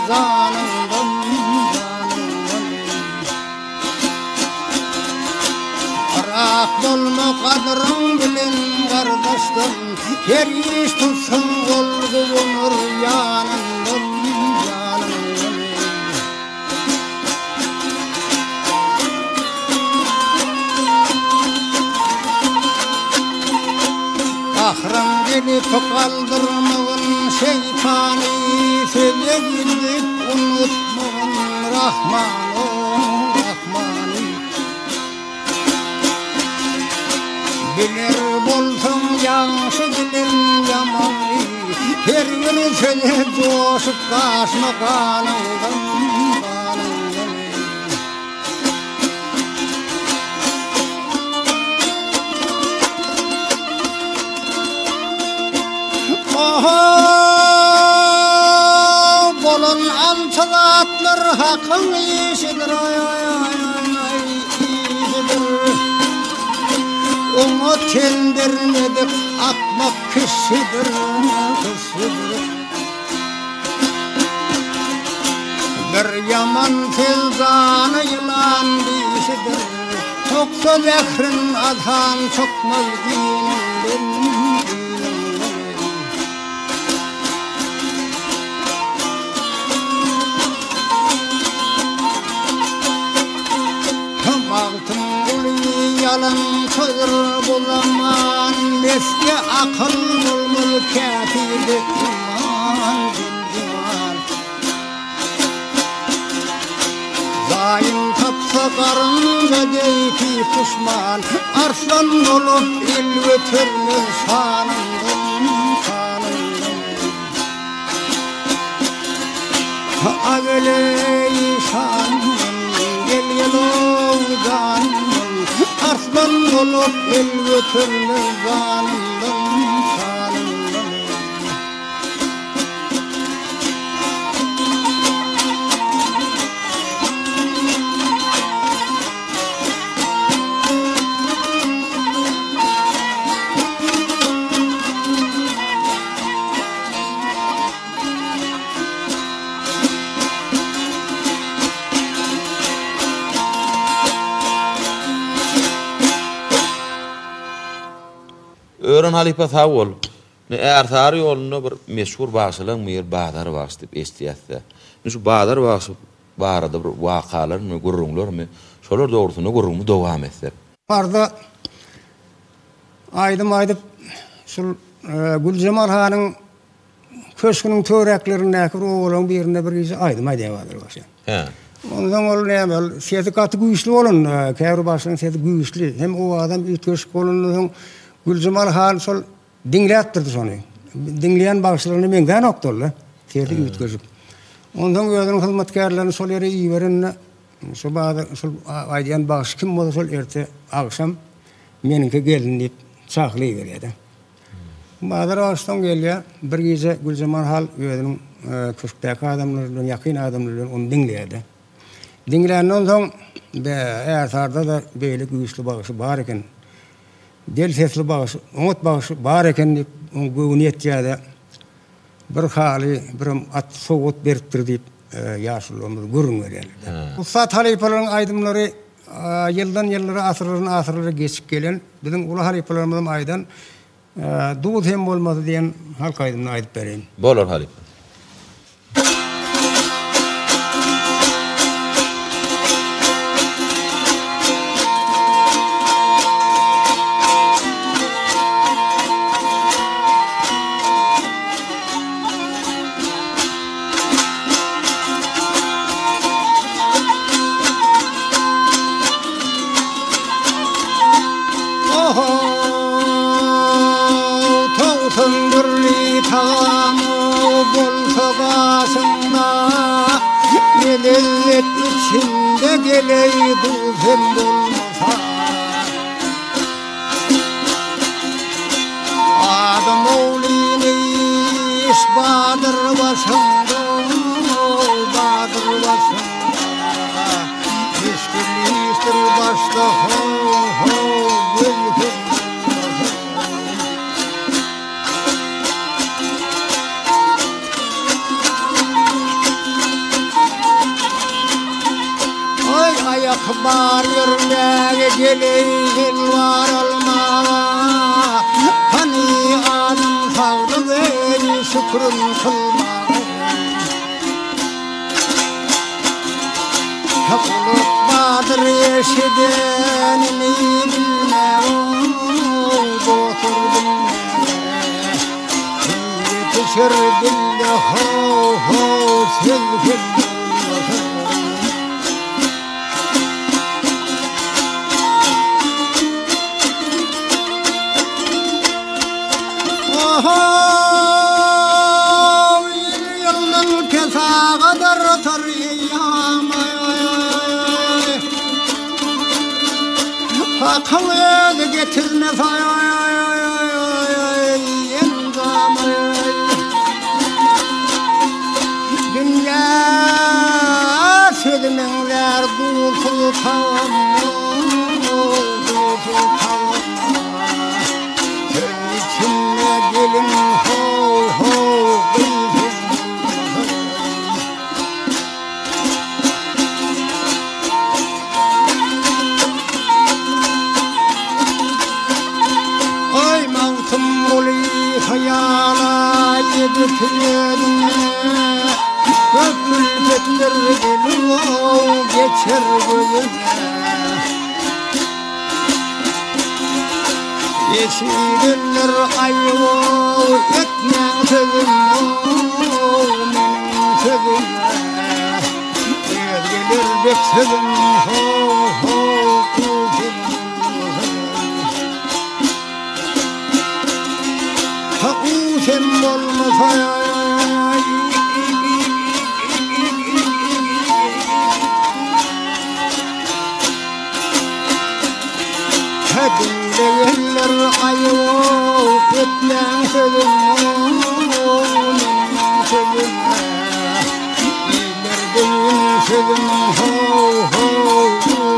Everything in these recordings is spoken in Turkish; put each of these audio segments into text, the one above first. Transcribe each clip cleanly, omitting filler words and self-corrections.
canımdan Arak bolma kadrın bilen kardeştim her iş tutsun oldu bunur yanımdan Ahram gelip kaldırmağın şeytani söyle gidip unutmağın Rahmani Bilir bolsun yanşı bilen yamanı her günü söyle coşup kaçma kanından Bolun ançalatlar hakkın işidir Onu tendirmedik atmak kişidir Bir yaman filzanı yılan dişidir Çoksa zekrin adhan çokmaz dininden Altın ulu yalan çözür bulaman Eski akıl bulmul kâfirdi iman Zayin tapsa karınca deyki pişman Arslan olup il götürmür şanından Ağley şanından Gel yoldan arslan olup el götürme zanından şanından Ören halipa tawol. Ne ertar yolunu bir meşhur başylan Mir Badar başyp estiyatda. Şu Badar başyp barada bir wakalar mı gurrunlar mı? Şolar doğrusuna gurrumu dowam etser. Barda aydım şu Gülcemal Han'ın köşkünün töreklerine oğlan birine bir gece aydım vardır başa. He. Ondan ol ne siyasi katı güçlü olun. Kayru başının siyasi güçlü. Hem o adam bir köşk olun. Gülcemal Han sol dinleyatırdı sonu. Dinleyen başlarını menden oktorla. Siyasi güçlü. Ondan ödün hizmetkarlarını sol yere iyi veren şu bazı sol aydiyan baş kim oldu sol erte akşam meninki gelin deyip çaklayı veriydi. Bazıları ağaçtan geliyor. Bir gece Gülcemal Han ödünün köşkteki adamlarından yakın adamlarından onu dinleydi. Dinleyenden sonra ertarda da böyle güçlü bağışı var iken del sesli bağışı, umut bağışı var iken deyip bu niyetçiyede bir hali, bir at soğut beriptir deyip yaşılığımız gurun verirler. Ussat halifaların aydımları yıldan yıllara, asırlara geçip gelen bizim ulu halifalarımızın aydan doğut hem olmadı diyen halk aydımına aydıp vereyim. Bolar halifa. Lezzet içinde geleydi sen bulmasa Adam oğlini iş badır başında Badır başında İşkiliştir başta ho ho gülkün yakbar yürmeye geleyim var olma. Hani anım sağlığı şükrüm kılma. Ulup badır yeşidenini bilme. Otur bilme. Yetişir dille ho ho sevgil. Yılın kesa kadar tarıyam. Akıllı getirmez dünya sözümler dulsul tamam. İçimde gelin ho ho ay mantım oli hayala yediklerine köpül getler gelin o geçer gözüne. Yeşiller ayvo etmen sözüm menin sözüm. Gelir bek sözüm ho ho kuzum. Ha sen olmasa dinleyenler ayvo etmen sözüm menin sözüm. Gelir benim sözüm ho ho kuzum.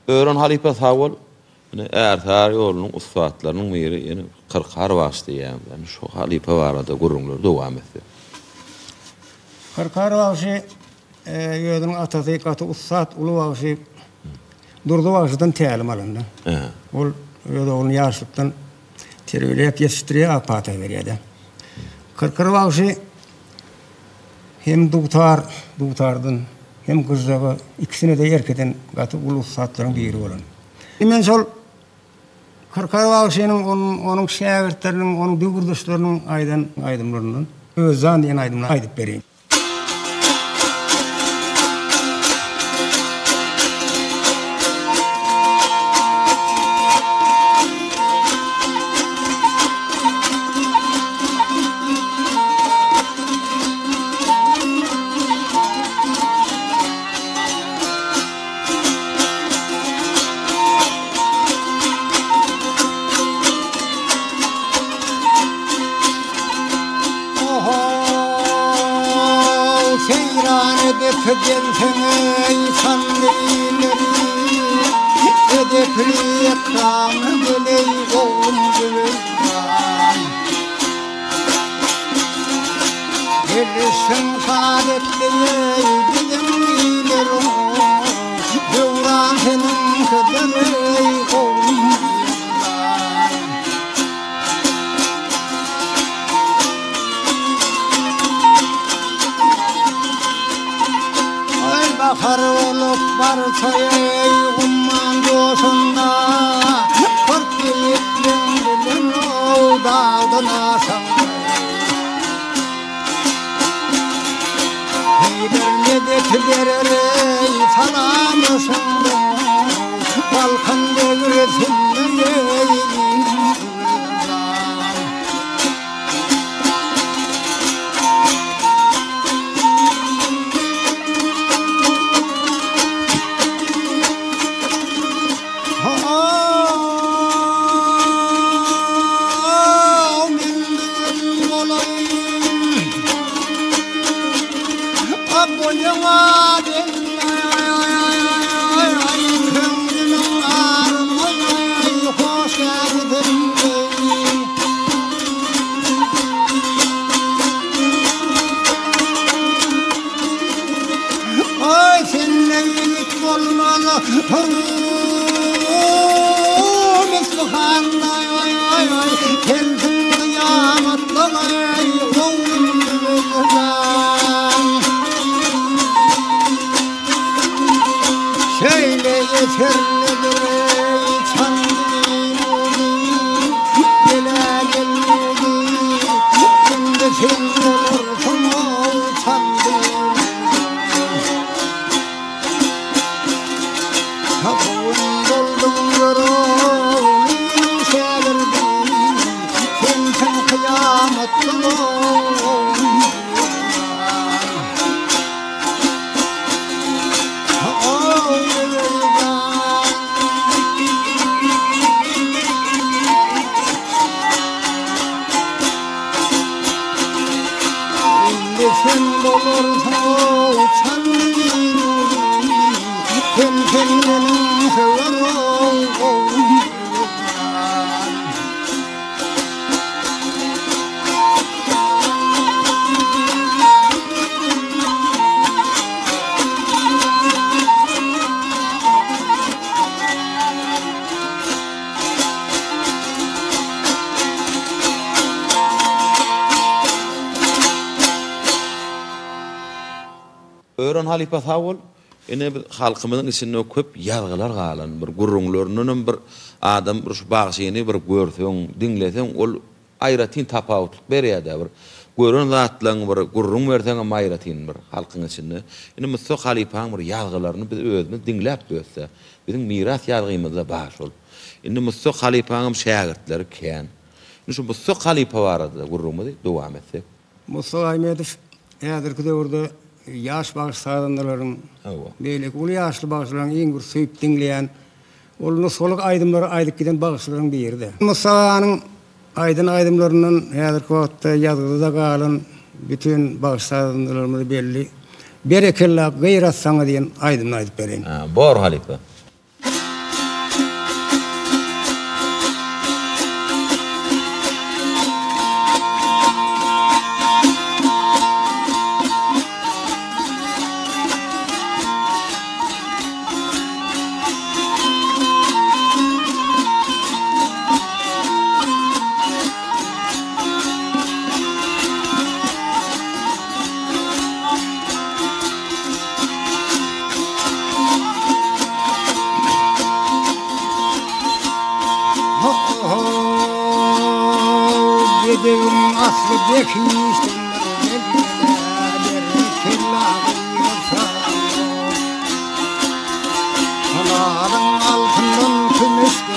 Öğren halife sağol, ertar yolunun ustaatlarının biri yani 40 vastı yani şu halife varada gururlar devam etti. 40 vastı yödünün atası katı ustaat ulu vastı durdu vastından telim alındı. Ol yödünün yaşlıktan terbiye yetiştiriyor apata veriyordu. 40 vastı hem dutardan hem kızdağı ikisine de erkeden katı ulu ustaatların biri olan. Hemen sol 40 vastının onun şagirdlerinin, onun dügürdüşlerinin aydımlarından özan diyen aydımlar aydıp vereyim. Gelsene sandileri edepli ekranı geley oğlum güven. Gelirsin saadetliye bizim ilerim devran senin kaderi oğlum güven. Bakar olup varsa ey umman dostunda 40 yiğitliğin bilin o dağdına sandı. Heybermedeki dereri salamısın balkan devretin yeğenin. Ören halipa tawul ene halkymyzyň içinde köp ýazgylar galan bir gurrunlarynyň bir adam bir bagşyny bir görseň diňleseň ol aýratyn tapawutlyk berýär bir görün zatlaryň bir gurrun berseň aýratyn bir halkyň içinde ene Musa halipaň bir ýazgylaryny biz özümiz diňläp görsä biziň miras ýazgymyzda baş ol ene Musa halipaň şägirdleri kän şu Musa halipa barada gurrunmy dowam etsek Musa Ahmedow häzirki döwürde yaş bağışlayanların, beylik ulu yaşlı bağışlayan en bir süyüp dinleyen, olunu soluk aydımları aydık giden bağışlayan bir yerde. Musa'nın aydımlarının häzirki wagtda yazgıda kalan bütün bağışlayanlarımız belli. Berekella gayrat sana diyen aydımını aydıp bereyim. Bor halipa. Dedem aslı bekmiştim Anarın altından kümüştüm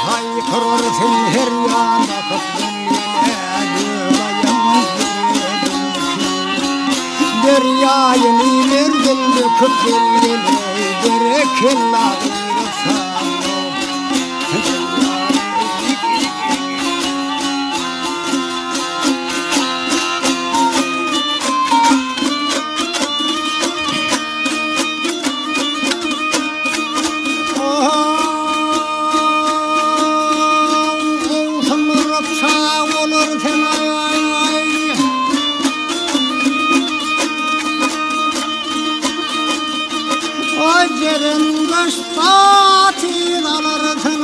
Haykırırsın her yana Deryayı nilerden döküp gelgele Berekella Acerem göçtatin alırsın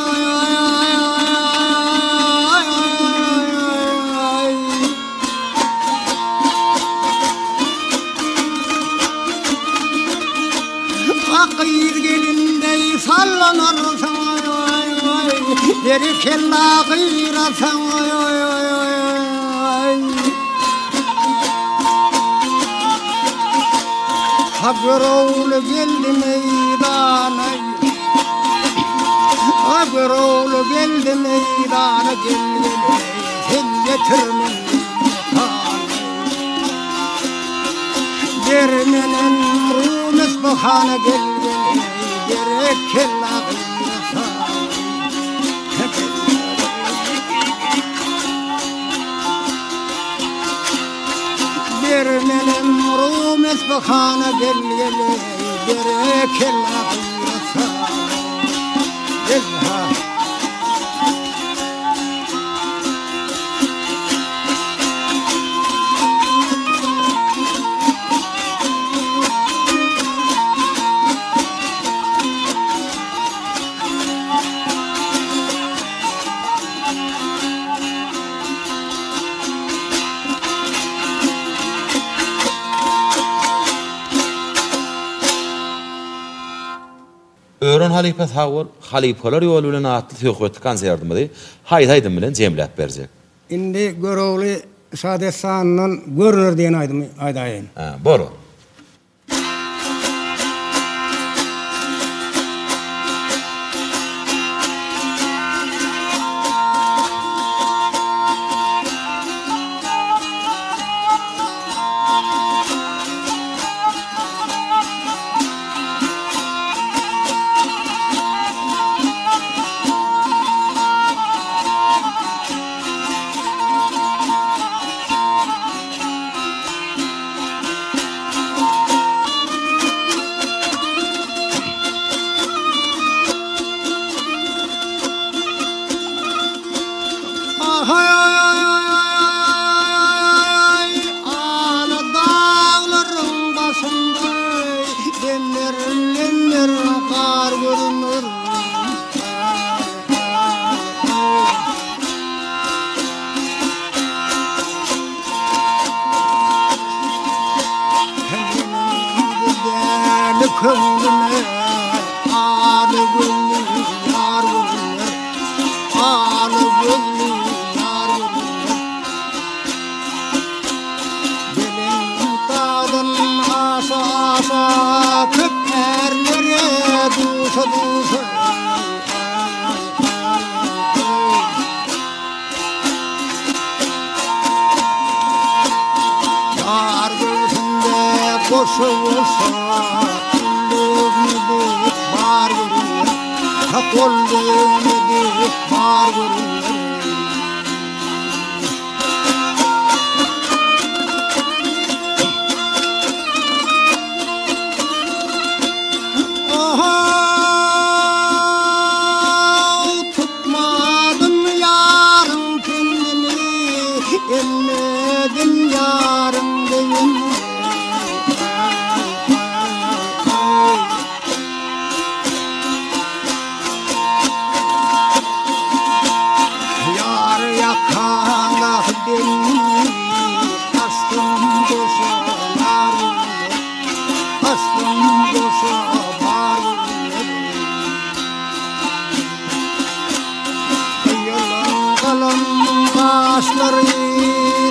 Akıyır gelinde sallanırsın Berekella gıyrasın Haberoğlu geldi meydana Haberoğlu geldi meydana Gel sen getirmen Dermenen rumes bahana Gel berekella Dermenen rumes bahana Gel berekella Gel Ören halipa tawul halipalar ýolu bilen atly söhbet konsertymyzy haýdaýdym bilen jemläp berjek. Indi göröwli Saadet Sanyň görünür diýen aýdaýyn. Bolur. köngüme alı gönlü yar gönlü alı gönlü yar gönlü gelin dağdan aşa aşa köperlere duşa duşa yar gözünde koşu olsa kullığını deyip var görünür ha kullığını deyip var görünür tutmadım yarın kendini elledim yarın deyim yar yakana beni astım boşalar astım boşalar yalan kalan başları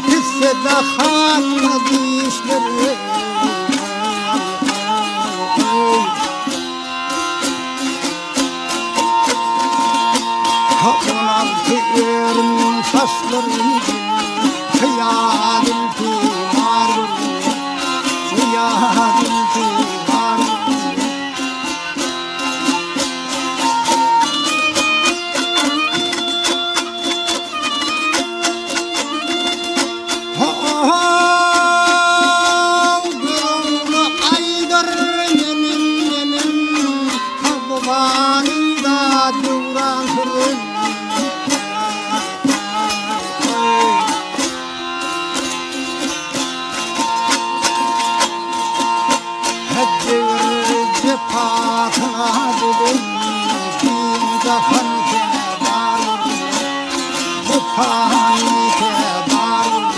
tisse de hanla dişleri ha 16 yerin saçları kıyadın ki var kıyadın ki var gönlü aydar nenim babanında duran sırrın hep devirce patına dedim bir dafan kebar bu pani kebar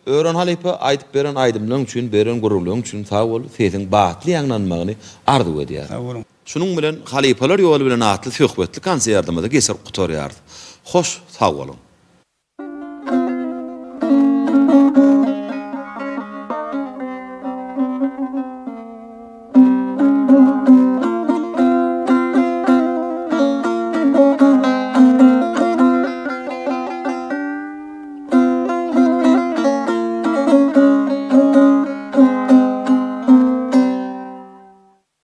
Ören halipe aytıp beren aydımlyň üçin, beren gururlyň üçin sag bol, seziň batly ýaňlanmagyny arzu edýär. Şunun bilen halipeler ýoly bilen atly söhbetli kanser ýardymyda geser gutarýardy. Hoş, sag bolun.